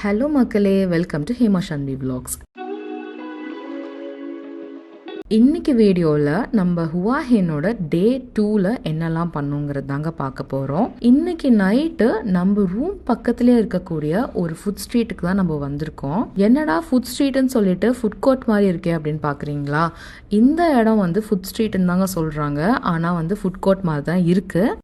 Hello மக்களே, welcome to Hema ஷன்வி vlogs. இன்னைக்கு வீடியோவில் நம்ம ஹுவா ஹேனோட டே 2ல் என்னெல்லாம் பண்ணுங்கிறது தாங்க பார்க்க போகிறோம். இன்னைக்கு நைட்டு நம்ம ரூம் பக்கத்துலேயே இருக்கக்கூடிய ஒரு ஃபுட் ஸ்ட்ரீட்டுக்கு தான் நம்ம வந்திருக்கோம். என்னடா ஃபுட் ஸ்ட்ரீட்டுன்னு சொல்லிட்டு ஃபுட் கோர்ட் மாதிரி இருக்கே அப்படின்னு பார்க்குறீங்களா? இந்த இடம் வந்து ஃபுட் ஸ்ட்ரீட்டுன்னு தாங்க சொல்கிறாங்க, ஆனால் வந்து ஃபுட் கோர்ட் மாதிரி தான் இருக்குது.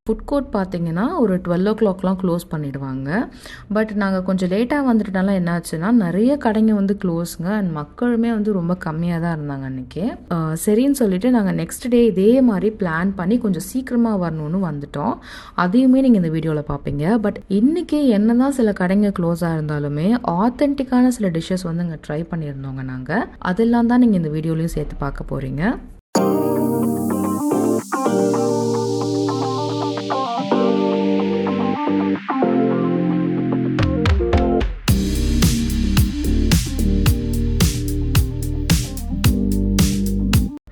ஃபுட் கோர்ட் பார்த்தீங்கன்னா ஒரு 12 o'clockலாம் க்ளோஸ் பண்ணிவிடுவாங்க. பட் நாங்கள் கொஞ்சம் லேட்டாக வந்துட்டனால என்ன ஆச்சுன்னா நிறைய கடைங்க வந்து க்ளோஸுங்க. அண்ட் மக்களுமே வந்து ரொம்ப கம்மியாக தான் இருந்தாங்க அன்றைக்கி. சரின்னு சொல்லிட்டு நாங்கள் நெக்ஸ்ட் டே இதே மாதிரி பிளான் பண்ணி கொஞ்சம் சீக்கிரமாக வரணும்னு வந்துட்டோம். அதையுமே நீங்கள் இந்த வீடியோவில் பார்ப்பீங்க. பட் இன்றைக்கி என்ன தான் சில கடைங்க க்ளோஸாக இருந்தாலுமே ஆத்தென்டிக்கான சில டிஷ்ஷஸ் வந்து இங்கே ட்ரை பண்ணியிருந்தோங்க நாங்கள். அதெல்லாம் தான் நீங்கள் இந்த வீடியோலையும் சேர்த்து பார்க்க போகிறீங்க.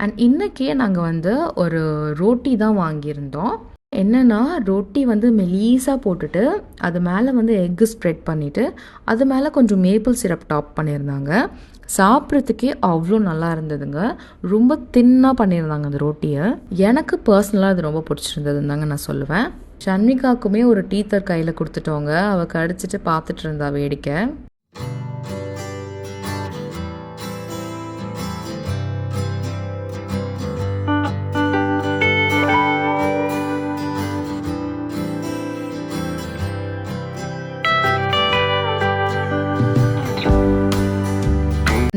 அண்ட் இன்றைக்கே நாங்கள் வந்து ஒரு ரோட்டி தான் வாங்கியிருந்தோம். என்னென்னா ரொட்டி வந்து மெலீஸாக போட்டுட்டு அது மேலே வந்து எக்கு ஸ்ப்ரெட் பண்ணிவிட்டு அது மேலே கொஞ்சம் மேப்பிள் சிரப் டாப் பண்ணியிருந்தாங்க. சாப்பிட்றதுக்கே அவ்வளோ நல்லா இருந்ததுங்க. ரொம்ப தின்னாக பண்ணியிருந்தாங்க அந்த ரொட்டியை. எனக்கு பர்சனலாக அது ரொம்ப பிடிச்சிருந்ததுன்னு தாங்க நான் சொல்லுவேன். ஷன்விகாவுக்குமே ஒரு டீத்தர் கையில் கொடுத்துட்டோங்க. அவள் கடிச்சிட்டு பார்த்துட்டு இருந்தா வேடிக்கை.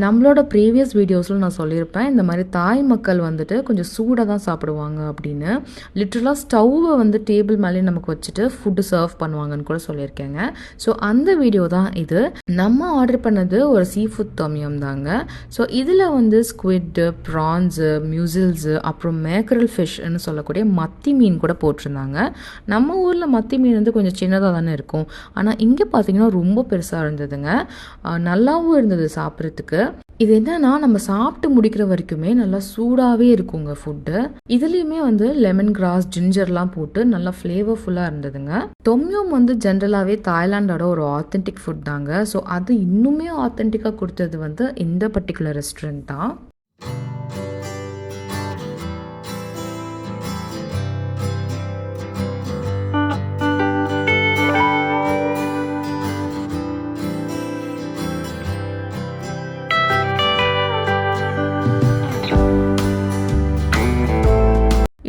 நம்மளோட ப்ரீவியஸ் வீடியோஸில் நான் சொல்லியிருப்பேன், இந்த மாதிரி தாய் மக்கள் வந்துட்டு கொஞ்சம் சூடாக தான் சாப்பிடுவாங்க அப்படின்னு. லிட்ரலாக ஸ்டவ்வை வந்து டேபிள் மேலே நமக்கு வச்சுட்டு ஃபுட்டு சர்வ் பண்ணுவாங்கன்னு கூட சொல்லியிருக்கேங்க. ஸோ அந்த வீடியோ தான் இது. நம்ம ஆர்டர் பண்ணது ஒரு சீ ஃபுட் தொமியம் தாங்க. ஸோ இதில் வந்து ஸ்குவிட்டு, ப்ரான்ஸு, மியூசில்ஸு, அப்புறம் மேக்கரல் ஃபிஷ்ன்னு சொல்லக்கூடிய மத்தி மீன் கூட போட்டிருந்தாங்க. நம்ம ஊரில் மத்தி மீன் வந்து கொஞ்சம் சின்னதாக தானே இருக்கும், ஆனால் இங்கே பார்த்தீங்கன்னா ரொம்ப பெருசாக இருந்ததுங்க. நல்லாவும் இருந்தது சாப்பிட்றதுக்கு. இது என்னன்னா நம்ம சாப்பிட்டு முடிக்கிற வரைக்குமே நல்லா சூடாகவே இருக்குங்க ஃபுட்டு. இதுலேயுமே வந்து லெமன் கிராஸ், ஜிஞ்சர்லாம் போட்டு நல்லா ஃப்ளேவர்ஃபுல்லாக இருந்ததுங்க. தொம்யோம் வந்து ஜென்ரலாகவே தாய்லாண்டோட ஒரு ஆத்தென்டிக் ஃபுட் தாங்க. ஸோ அது இன்னுமே ஆத்தென்டிக்காக கொடுத்தது வந்து இந்த பர்டிகுலர் ரெஸ்டாரண்ட் தான்.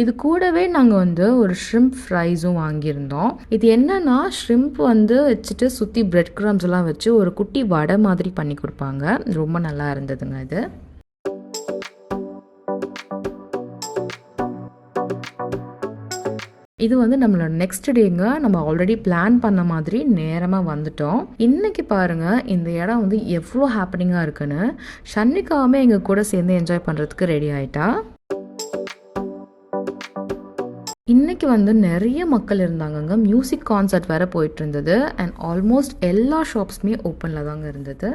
இது கூடவே நாங்கள் வந்து ஒரு ஷ்ரிம்ப் ஃப்ரைஸும் வாங்கியிருந்தோம். இது என்னன்னா ஷ்ரிம்ப் வந்து வச்சுட்டு சுற்றி பிரெட் க்ரம்ஸ் எல்லாம் வச்சு ஒரு குட்டி வடை மாதிரி பண்ணி கொடுப்பாங்க. ரொம்ப நல்லா இருந்ததுங்க இது. இது வந்து நம்மளோட நெக்ஸ்ட் டேங்க. நம்ம ஆல்ரெடி பிளான் பண்ண மாதிரி நேரமாக வந்துட்டோம். இன்னைக்கு பாருங்க இந்த இடம் வந்து எவ்வளோ ஹாப்பனிங்காக இருக்குன்னு. ஷன்விகாவுமே எங்கள் கூட சேர்ந்து என்ஜாய் பண்ணுறதுக்கு ரெடி ஆயிட்டா. இன்றைக்கி வந்து நிறைய மக்கள் இருந்தாங்கங்க. மியூசிக் கான்சர்ட் வேறு போயிட்டு இருந்தது. அண்ட் ஆல்மோஸ்ட் எல்லா ஷாப்ஸுமே ஓப்பனில் தாங்க இருந்தது.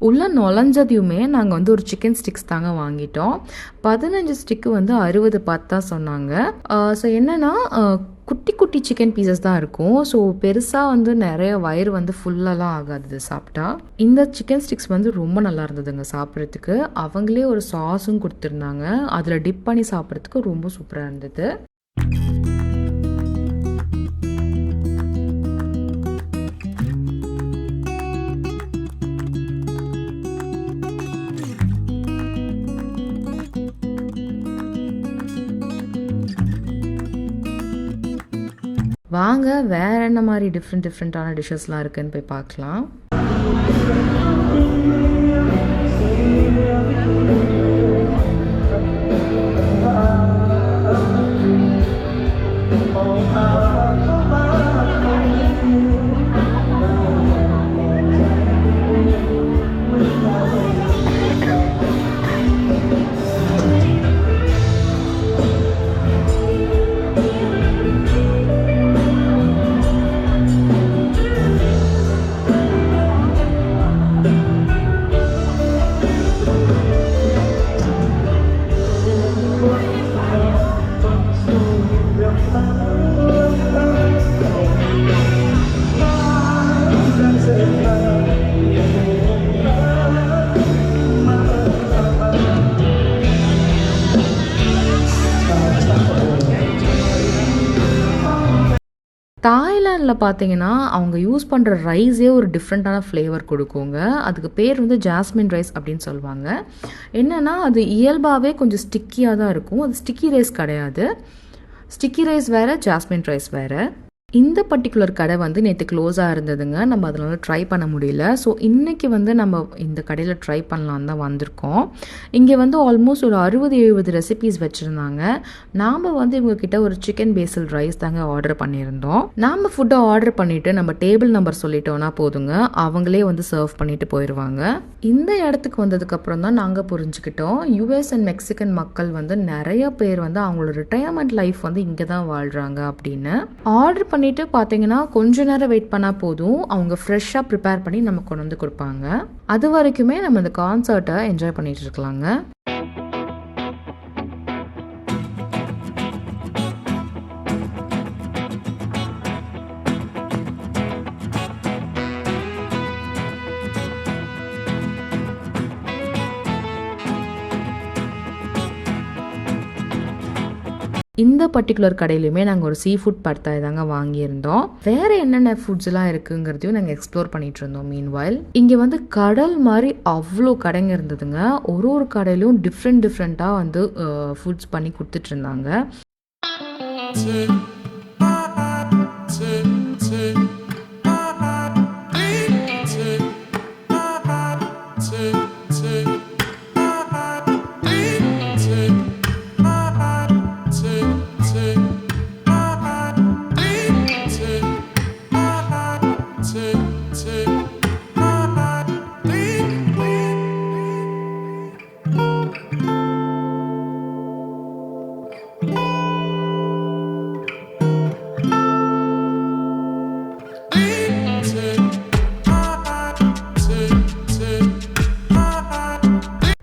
உள்ள நுழைஞ்சதையுமே நாங்கள் வந்து ஒரு சிக்கன் ஸ்டிக்ஸ் தாங்க வாங்கிட்டோம். 15 ஸ்டிக்கு வந்து 60 பார்த்தா சொன்னாங்க. ஸோ என்னென்னா குட்டி குட்டி சிக்கன் பீசஸ் தான் இருக்கும். ஸோ பெருசாக வந்து நிறைய வயிறு வந்து ஃபுல்லெல்லாம் ஆகாது சாப்பிட்டா. இந்த சிக்கன் ஸ்டிக்ஸ் வந்து ரொம்ப நல்லா இருந்ததுங்க சாப்பிட்றதுக்கு. அவங்களே ஒரு சாஸும் கொடுத்துருந்தாங்க. அதில் டிப் பண்ணி சாப்பிட்றதுக்கு ரொம்ப சூப்பராக இருந்தது. வாங்க வேற என்ன மாதிரி டிஃப்ரெண்ட்டான டிஷ்ஷஸ்லாம் இருக்குன்னு போய் பார்க்கலாம். நியூசிலாண்டில் பார்த்தீங்கன்னா அவங்க யூஸ் பண்ணுற ரைஸே ஒரு டிஃப்ரெண்ட்டான ஃப்ளேவர் கொடுக்குங்க. அதுக்கு பேர் வந்து ஜாஸ்மின் ரைஸ் அப்படின்னு சொல்லுவாங்க. என்னென்னா அது இயல்பாகவே கொஞ்சம் ஸ்டிக்கியாக தான் இருக்கும். அது ஸ்டிக்கி ரைஸ் கிடையாது. ஸ்டிக்கி ரைஸ் வேறு, ஜாஸ்மின் ரைஸ் வேறு. இந்த பர்டிகுலர் கடை வந்து நேற்று க்ளோஸாக இருந்ததுங்க. நம்ம அதனால ட்ரை பண்ண முடியல. ஸோ இன்றைக்கி வந்து நம்ம இந்த கடையில் ட்ரை பண்ணலான்னு தான் வந்திருக்கோம். இங்கே வந்து ஆல்மோஸ்ட் ஒரு 60-70 ரெசிபீஸ் வச்சுருந்தாங்க. நாம் வந்து இவங்கக்கிட்ட ஒரு சிக்கன் பேசில் ரைஸ் தாங்க ஆர்டர் பண்ணியிருந்தோம். நாம் ஃபுட்டை ஆர்டர் பண்ணிவிட்டு நம்ம டேபிள் நம்பர் சொல்லிட்டோன்னா போதுங்க, அவங்களே வந்து சர்வ் பண்ணிட்டு போயிடுவாங்க. இந்த இடத்துக்கு வந்ததுக்கப்புறம் தான் நாங்கள் புரிஞ்சுக்கிட்டோம், யூஎஸ் அண்ட் மெக்சிகன் மக்கள் வந்து நிறைய பேர் வந்து அவங்களோட ரிட்டையர்மெண்ட் லைஃப் வந்து இங்கே தான் வாழ்கிறாங்க அப்படின்னு. ஆர்டர் பண்ணிவிட்டு பார்த்தீங்கன்னா கொஞ்ச நேரம் வெயிட் பண்ணால் போதும், அவங்க ஃப்ரெஷ்ஷாக ப்ரிப்பேர் பண்ணி நமக்கு கொண்டு வந்து கொடுப்பாங்க. அது வரைக்குமே நம்ம இந்த கான்சர்ட்டை என்ஜாய் பண்ணிட்டு இருக்கலாங்க. இந்த பர்டிகுலர் கடையிலுமே நாங்கள் ஒரு சீ ஃபுட் பர்த்தாய் தாங்க வாங்கியிருந்தோம். வேறு என்னென்ன ஃபுட்ஸ்லாம் இருக்குங்கிறதையும் நாங்கள் எக்ஸ்ப்ளோர் பண்ணிகிட்டு இருந்தோம். மீன்வைல் இங்கே வந்து கடல் மாதிரி அவ்வளோ கடைங்க இருந்ததுங்க. ஒரு கடையிலும் டிஃப்ரெண்ட்டாக வந்து ஃபுட்ஸ் பண்ணி கொடுத்துட்டு இருந்தாங்க.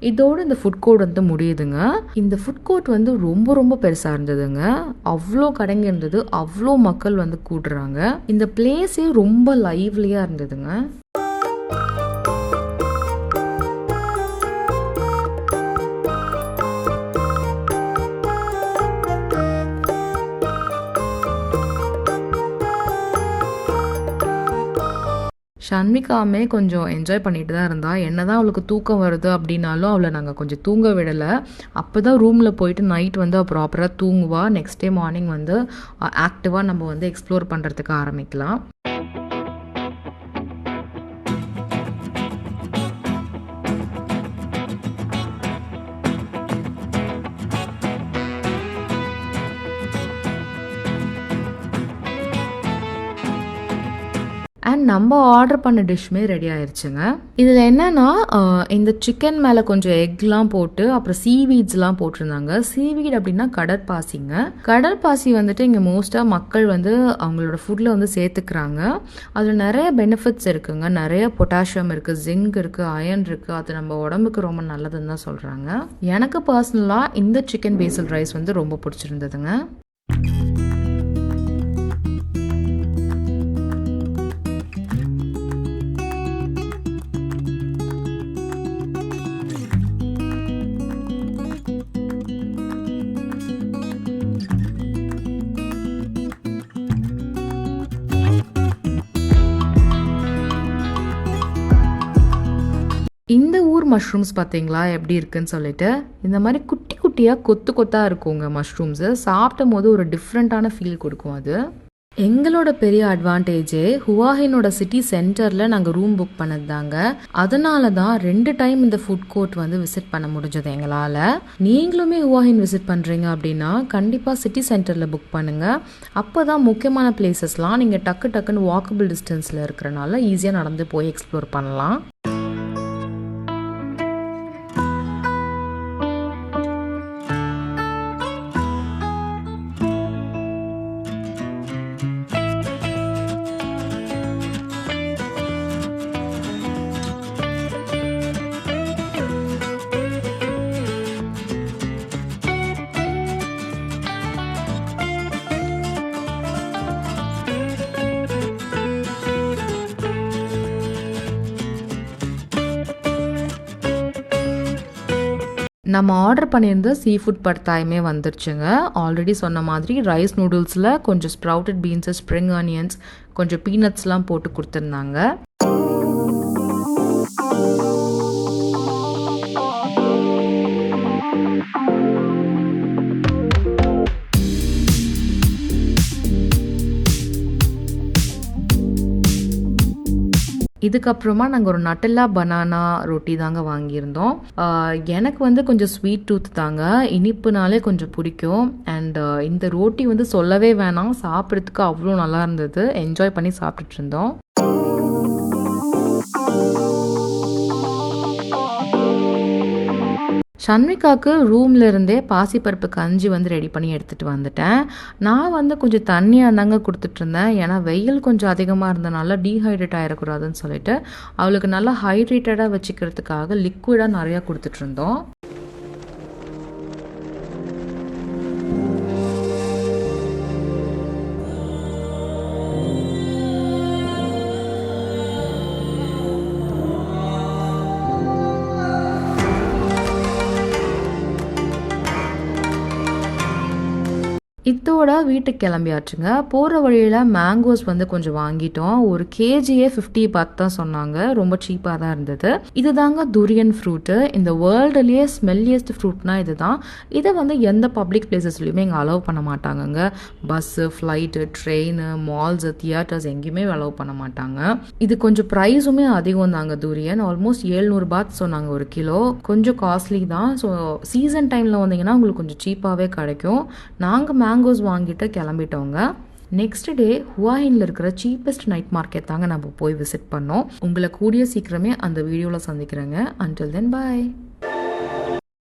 இதோடு இந்த ஃபுட் கோர்ட் வந்து முடியுதுங்க. இந்த ஃபுட் கோர்ட் வந்து ரொம்ப பெருசாக இருந்ததுங்க. அவ்வளோ கடைங்க இருந்தது, அவ்வளோ மக்கள் வந்து கூடுறாங்க. இந்த பிளேஸே ரொம்ப லைவ்லியாக இருந்ததுங்க. ஷண்மிகாமே கொஞ்சம் என்ஜாய் பண்ணிட்டு தான் இருந்தா. என்ன தான் அவளுக்கு தூக்கம் வருது அப்படின்னாலும் அவளை நாங்கள் கொஞ்சம் தூங்க விடலை. அப்போ தான் ரூமில் போயிட்டு நைட் வந்து அவள் ப்ராப்பராக தூங்குவா. நெக்ஸ்ட் டே மார்னிங் வந்து ஆக்டிவாக நம்ம வந்து எக்ஸ்ப்ளோர் பண்ணுறதுக்கு ஆரம்பிக்கலாம். அண்ட் நம்ம ஆர்டர் பண்ண டிஷ்மே ரெடி ஆயிடுச்சுங்க. இதில் என்னென்னா இந்த சிக்கன் மேலே கொஞ்சம் எக்லாம் போட்டு அப்புறம் சீவீட்ஸ்லாம் போட்டிருந்தாங்க. சீவீட் அப்படின்னா கடற்பாசிங்க. கடற்பாசி வந்துட்டு இங்கே மோஸ்ட்டாக மக்கள் வந்து அவங்களோட ஃபுட்டில் வந்து சேர்த்துக்கிறாங்க. அதில் நிறைய பெனிஃபிட்ஸ் இருக்குங்க. நிறைய பொட்டாசியம் இருக்குது, ஜிங்க் இருக்குது, அயன் இருக்குது. அது நம்ம உடம்புக்கு ரொம்ப நல்லதுன்னு தான் சொல்கிறாங்க. எனக்கு பர்சனலாக இந்த சிக்கன் பேசில் ரைஸ் வந்து ரொம்ப பிடிச்சிருந்ததுங்க. இந்த ஊர் மஷ்ரூம்ஸ் பார்த்தீங்களா எப்படி இருக்குன்னு சொல்லிட்டு, இந்த மாதிரி குட்டி குட்டியாக கொத்தாக இருக்குங்க மஷ்ரூம்ஸு. சாப்பிடும் போது ஒரு டிஃப்ரெண்ட்டான ஃபீல் கொடுக்கும். அது எங்களோட பெரிய அட்வான்டேஜே ஹுவாஹினோட சிட்டி சென்டரில் நாங்கள் ரூம் புக் பண்ணது தாங்க. அதனால தான் 2 டைம் இந்த ஃபுட் கோர்ட் வந்து விசிட் பண்ண முடிஞ்சது எங்களால். நீங்களுமே ஹுவாஹின் விசிட் பண்ணுறீங்க அப்படின்னா கண்டிப்பாக சிட்டி சென்டரில் புக் பண்ணுங்கள். அப்போ தான் முக்கியமான பிளேசஸ்லாம் நீங்கள் டக்குன்னு வாக்கபிள் டிஸ்டன்ஸில் இருக்கிறனால ஈஸியாக நடந்து போய் எக்ஸ்ப்ளோர் பண்ணலாம். நம்ம ஆர்டர் பண்ணியிருந்த சீ ஃபுட் படுத்தாயுமே வந்துருச்சுங்க. ஆல்ரெடி சொன்ன மாதிரி ரைஸ் நூடுல்ஸில் கொஞ்சம் ஸ்ப்ரவுட்டட் பீன்ஸு, ஸ்ப்ரிங் ஆனியன்ஸ், கொஞ்சம் பீனட்ஸ்லாம் போட்டு கொடுத்துருந்தாங்க. இதுக்கப்புறமா நாங்கள் ஒரு நட்டெல்லா பனானா ரொட்டி தாங்க வாங்கியிருந்தோம். எனக்கு வந்து கொஞ்சம் ஸ்வீட் டூத் தாங்க, இனிப்புனாலே கொஞ்சம் பிடிக்கும். அண்ட் இந்த ரோட்டி வந்து சொல்லவே வேணாம், சாப்பிட்றதுக்கு அவ்வளோ நல்லா இருந்தது. என்ஜாய் பண்ணி சாப்பிட்டுட்டு இருந்தோம். ஷன்விகாவுக்கு ரூமில் இருந்தே பாசிப்பருப்பு கஞ்சி வந்து ரெடி பண்ணி எடுத்துகிட்டு வந்துட்டேன். நான் வந்து கொஞ்சம் தண்ணியாக தாங்க கொடுத்துட்ருந்தேன், ஏன்னா வெயில் கொஞ்சம் அதிகமாக இருந்தனால டீஹைட்ரேட் ஆகிடக்கூடாதுன்னு சொல்லிட்டு அவளுக்கு நல்லா ஹைட்ரேட்டடாக வச்சுக்கிறதுக்காக லிக்விடாக நிறையா கொடுத்துட்ருந்தோம். இதோட வீட்டுக்கு கிளம்பியாச்சுங்க. போகிற வழியில் மேங்கோஸ் வந்து கொஞ்சம் வாங்கிட்டோம். ஒரு கேஜியே 50 பாத் தான் சொன்னாங்க, ரொம்ப சீப்பாக தான் இருந்தது. இது தாங்க துரியன் ஃப்ரூட்டு. இந்த வேர்ல்டுலேயே ஸ்மெல்லியஸ்ட் ஃப்ரூட்னா இது தான். இதை வந்து எந்த பப்ளிக் பிளேசஸ்லையுமே இங்கே அலோவ் பண்ண மாட்டாங்கங்க. Bus, flight, train, malls, theatres எங்கேயுமே அலோவ் பண்ண மாட்டாங்க. இது கொஞ்சம் ப்ரைஸுமே அதிகம் தாங்க. துரியன் ஆல்மோஸ்ட் 700 பாத் சொன்னாங்க ஒரு கிலோ. கொஞ்சம் காஸ்ட்லி தான். ஸோ சீசன் டைமில் வந்தீங்கன்னா உங்களுக்கு கொஞ்சம் சீப்பாகவே கிடைக்கும். நாங்கள் மேங்கோஸ் வாங்கிட்டு கிளம்பிட்டோங்க. நெக்ஸ்ட் டே ஹுவாயின்ல இருக்கிற சீப்பஸ்ட் நைட் மார்க்கெட் தாங்க நம்ம போய் விசிட் பண்ணோம். உங்களை கூடிய சீக்கிரமே அந்த வீடியோவில் சந்திக்கிறேங்க. அன்டில் தென் பாய்.